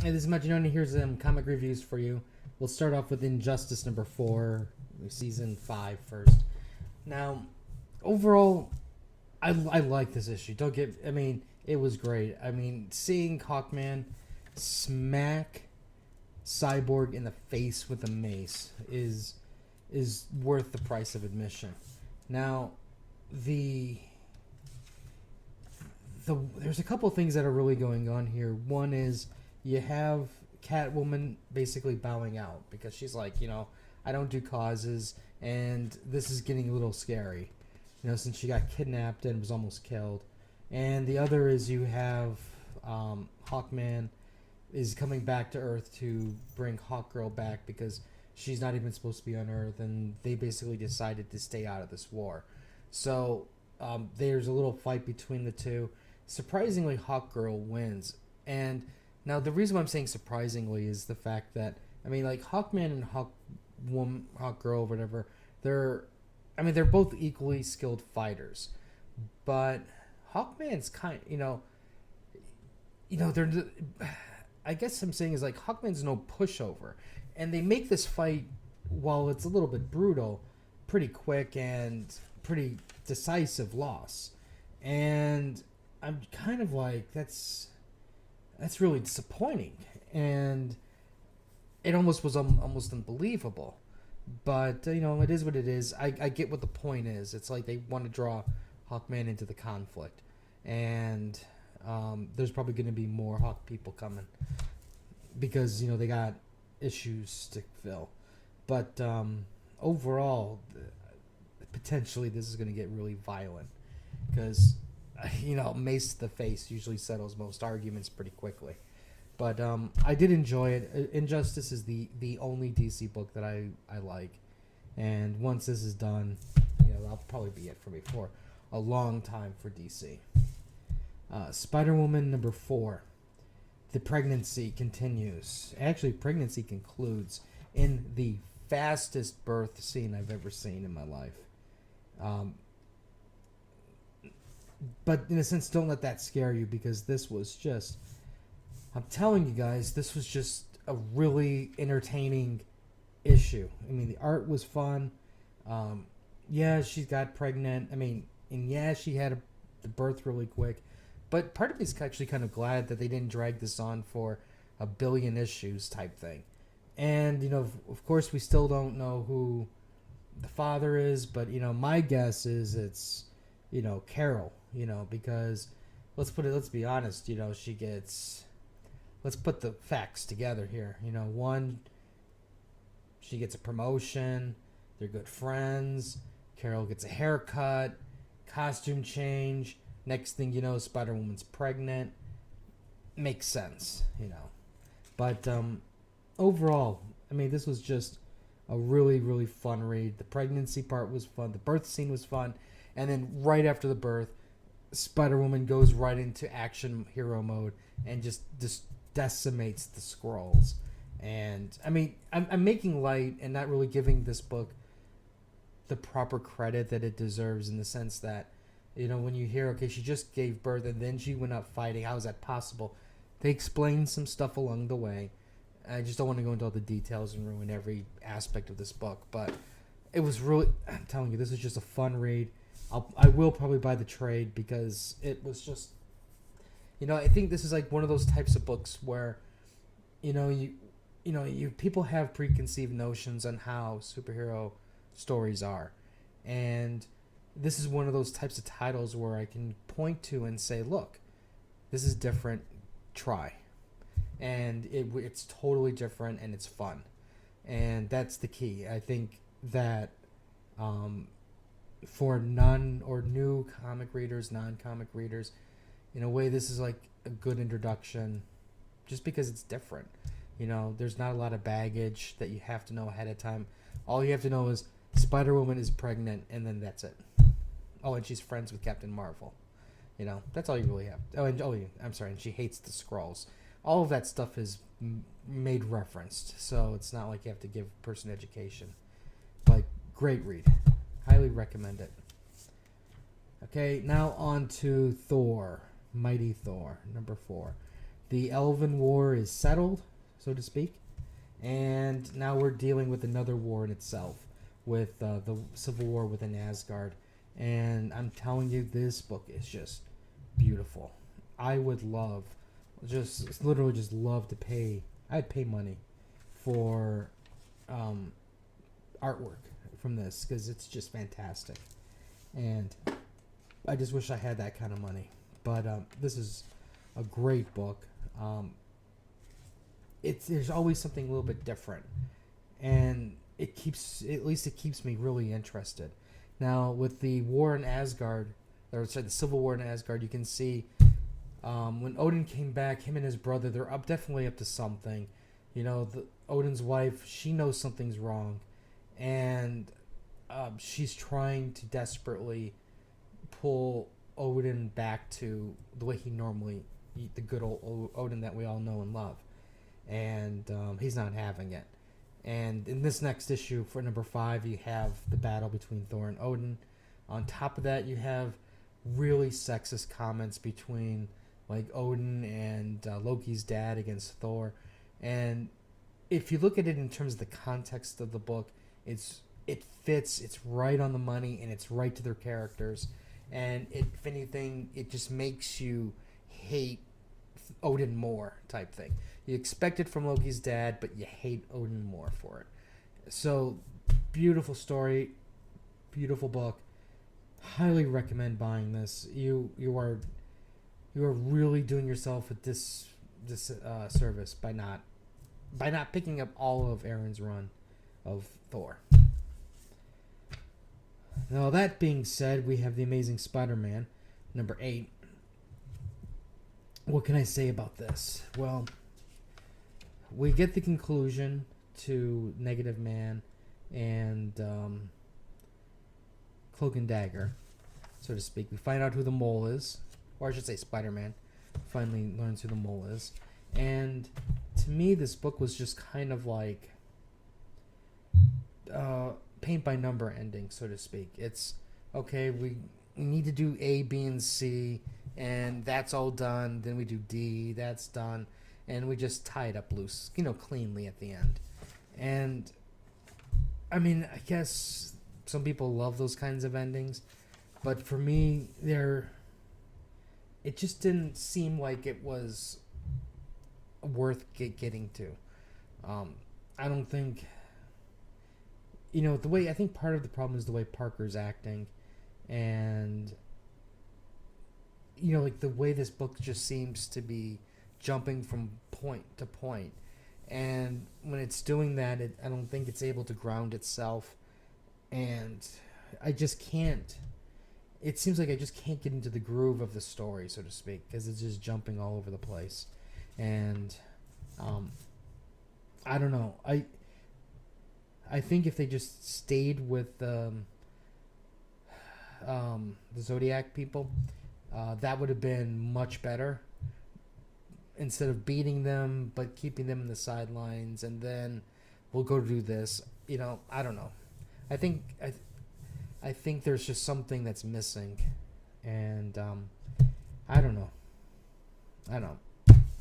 Hey, this is Majin. Here's some comic reviews for you. We'll start off with Injustice number 4, season 5 first. Now, overall, I like this issue. Don't get. I mean, it was great. I mean, seeing Hawkman smack Cyborg in the face with a mace is worth the price of admission. Now, the there's a couple things that are really going on here. One is you have Catwoman basically bowing out because she's like, I don't do causes, and this is getting a little scary. Since she got kidnapped and was almost killed. And the other is you have Hawkman is coming back to Earth to bring Hawkgirl back because she's not even supposed to be on Earth, and they basically decided to stay out of this war. So there's a little fight between the two. Surprisingly, Hawkgirl wins. And now the reason why I'm saying surprisingly is the fact that, like Hawkman and Hawkgirl, whatever, they're both equally skilled fighters. But Hawkman's they're, I guess I'm saying is like Hawkman's no pushover. And they make this fight, while it's a little bit brutal, pretty quick and pretty decisive loss. And I'm kind of like, that's really disappointing. And it almost was almost unbelievable. But, it is what it is. I get what the point is. It's like they want to draw Hawkman into the conflict. And there's probably going to be more Hawk people coming. Because, they got issues to fill. But overall, potentially this is going to get really violent. Because, mace to the face usually settles most arguments pretty quickly. But I did enjoy it. Injustice is the only DC book that I like. And once this is done, that'll probably be it for me for a long time for DC. Spider-Woman number 4. The pregnancy continues. Actually, pregnancy concludes in the fastest birth scene I've ever seen in my life. But in a sense, don't let that scare you, because this was just... I'm telling you guys, this was just a really entertaining issue. The art was fun. Yeah, she got pregnant. And yeah, she had the birth really quick. But part of me is actually kind of glad that they didn't drag this on for a billion issues type thing. And, of course, we still don't know who the father is. But, my guess is it's, Carol, because let's be honest, she gets... Let's put the facts together here. One, she gets a promotion. They're good friends. Carol gets a haircut, costume change. Next thing you know, Spider-Woman's pregnant. Makes sense, But overall, this was just a really, really fun read. The pregnancy part was fun. The birth scene was fun. And then right after the birth, Spider-Woman goes right into action hero mode and just decimates the Skrulls. And I'm making light and not really giving this book the proper credit that it deserves, in the sense that, when you hear, okay, she just gave birth and then she went up fighting, how is that possible? They explain some stuff along the way. I just don't want to go into all the details and ruin every aspect of this book, but it was really, I'm telling you, this is just a fun read. I will probably buy the trade, because it was just, I think this is like one of those types of books where, you people have preconceived notions on how superhero stories are. And this is one of those types of titles where I can point to and say, look, this is different, try. And it's totally different, and it's fun. And that's the key. I think that for new comic readers, non-comic readers, in a way, this is like a good introduction, just because it's different. There's not a lot of baggage that you have to know ahead of time. All you have to know is Spider-Woman is pregnant, and then that's it. Oh, and she's friends with Captain Marvel. That's all you really have. And she hates the Skrulls. All of that stuff is made referenced, so it's not like you have to give a person education. But great read. Highly recommend it. Okay, now on to Thor. Mighty Thor, number 4. The Elven War is settled, so to speak, and now we're dealing with another war in itself, with the civil war within Asgard. And I'm telling you, this book is just beautiful. I would love, just literally just love to pay. I'd pay money for artwork from this because it's just fantastic, and I just wish I had that kind of money. But this is a great book. There's always something a little bit different, and it keeps me really interested. Now with the war in Asgard, or sorry, the Civil War in Asgard, you can see when Odin came back, him and his brother, they're definitely up to something. Odin's wife, she knows something's wrong, and she's trying to desperately pull Odin back to the way he normally, the good old Odin that we all know and love. And he's not having it. And in this next issue, for number 5, you have the battle between Thor and Odin. On top of that, you have really sexist comments between like Odin and Loki's dad against Thor. And if you look at it in terms of the context of the book, it fits, it's right on the money, and it's right to their characters. And if anything, it just makes you hate Odin more type thing. You expect it from Loki's dad, but you hate Odin more for it. So, beautiful story, beautiful book. Highly recommend buying this. You are really doing yourself a service by not picking up all of Aaron's run of Thor. Now that being said, we have the Amazing Spider-Man, number 8. What can I say about this? Well, we get the conclusion to Negative Man and Cloak and Dagger, so to speak. We find out who the mole is, or I should say Spider-Man finally learns who the mole is. And to me, this book was just kind of like paint by number ending, so to speak. It's okay, we need to do A, B, and C, and that's all done. Then we do D, that's done, and we just tie it up loose, cleanly at the end. And I mean, I guess some people love those kinds of endings, but for me, it just didn't seem like it was worth getting to. I don't think, the way, I think part of the problem is the way Parker's acting, and like the way this book just seems to be jumping from point to point, and when it's doing that, I don't think it's able to ground itself, and I just can't. It seems like I just can't get into the groove of the story, so to speak, because it's just jumping all over the place, and I don't know. I think if they just stayed with the Zodiac people, that would have been much better. Instead of beating them, but keeping them in the sidelines, and then we'll go do this. I don't know. I think there's just something that's missing, and I don't know.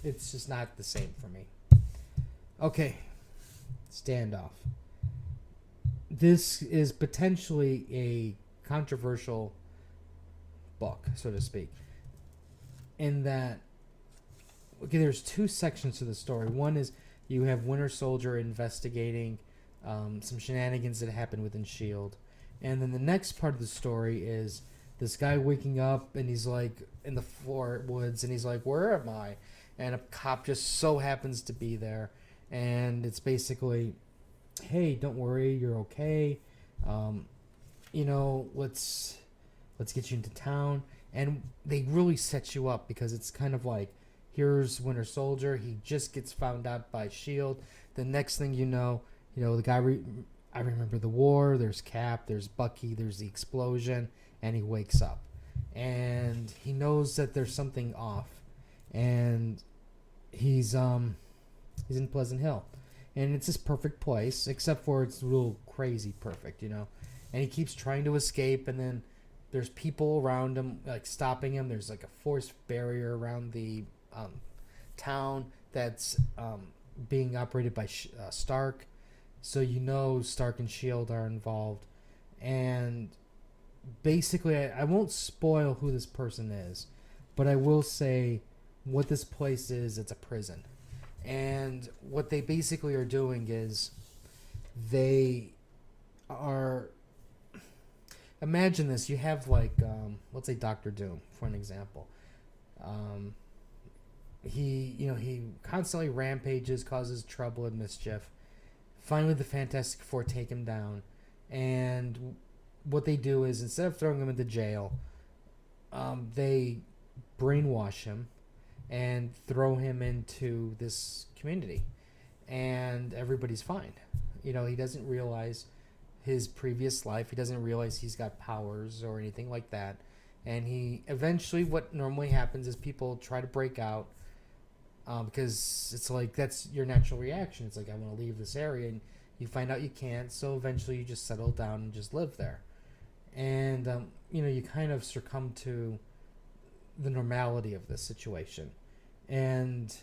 It's just not the same for me. Okay, Standoff. This is potentially a controversial book, so to speak, in that, okay, there's 2 sections to the story. One is you have Winter Soldier investigating some shenanigans that happened within S.H.I.E.L.D. And then the next part of the story is this guy waking up, and he's like in the woods, and he's like, where am I? And a cop just so happens to be there. And it's basically, hey, don't worry, you're okay. Let's get you into town. And they really set you up, because it's kind of like, here's Winter Soldier. He just gets found out by S.H.I.E.L.D. The next thing you know, the guy, I remember the war. There's Cap, there's Bucky, there's the explosion, and he wakes up. And he knows that there's something off. And he's in Pleasant Hill. And it's this perfect place, except for it's real crazy perfect, And he keeps trying to escape, and then there's people around him, like, stopping him. There's, like, a forced barrier around the town that's being operated by Stark. So you know Stark and Shield are involved, and basically, I won't spoil who this person is, but I will say what this place is. It's a prison, and what they basically are doing is they are. Imagine this: you have like, let's say Doctor Doom for an example. Um, he constantly rampages, causes trouble and mischief. Finally, the Fantastic Four take him down, and what they do is instead of throwing him into jail, they brainwash him and throw him into this community, and everybody's fine. He doesn't realize his previous life. He doesn't realize he's got powers or anything like that. And he eventually, what normally happens is people try to break out, because it's like that's your natural reaction. It's like, I want to leave this area, and you find out you can't. So eventually, you just settle down and just live there, and you kind of succumb to the normality of this situation, and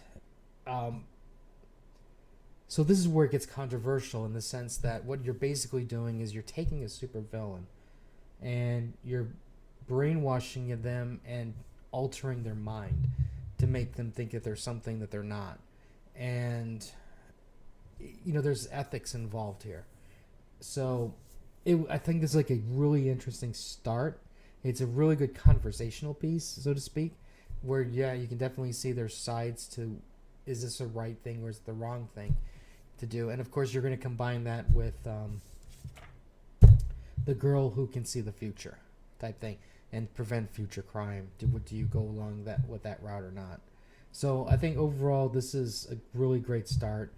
so this is where it gets controversial in the sense that what you're basically doing is you're taking a supervillain and you're brainwashing them and altering their mind to make them think that they're something that they're not. And there's ethics involved here. So I think it's like a really interesting start. It's a really good conversational piece, so to speak, where you can definitely see there's sides to, is this the right thing or is it the wrong thing to do? And of course you're going to combine that with the girl who can see the future type thing and prevent future crime. Do you go along with that route or not? So I think overall this is a really great start.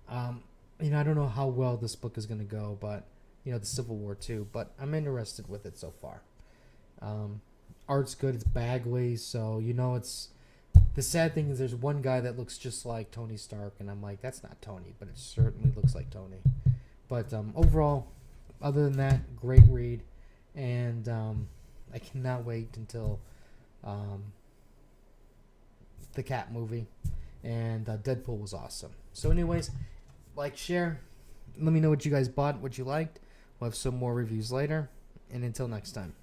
I don't know how well this book is going to go, but the Civil War too, but I'm interested with it so far. Art's good. It's Bagley, so it's. The sad thing is there's one guy that looks just like Tony Stark, and I'm like, that's not Tony, but it certainly looks like Tony. But overall, other than that, great read, and I cannot wait until the Cat movie, and Deadpool was awesome. So anyways, like, share, let me know what you guys bought, what you liked. We'll have some more reviews later, and until next time.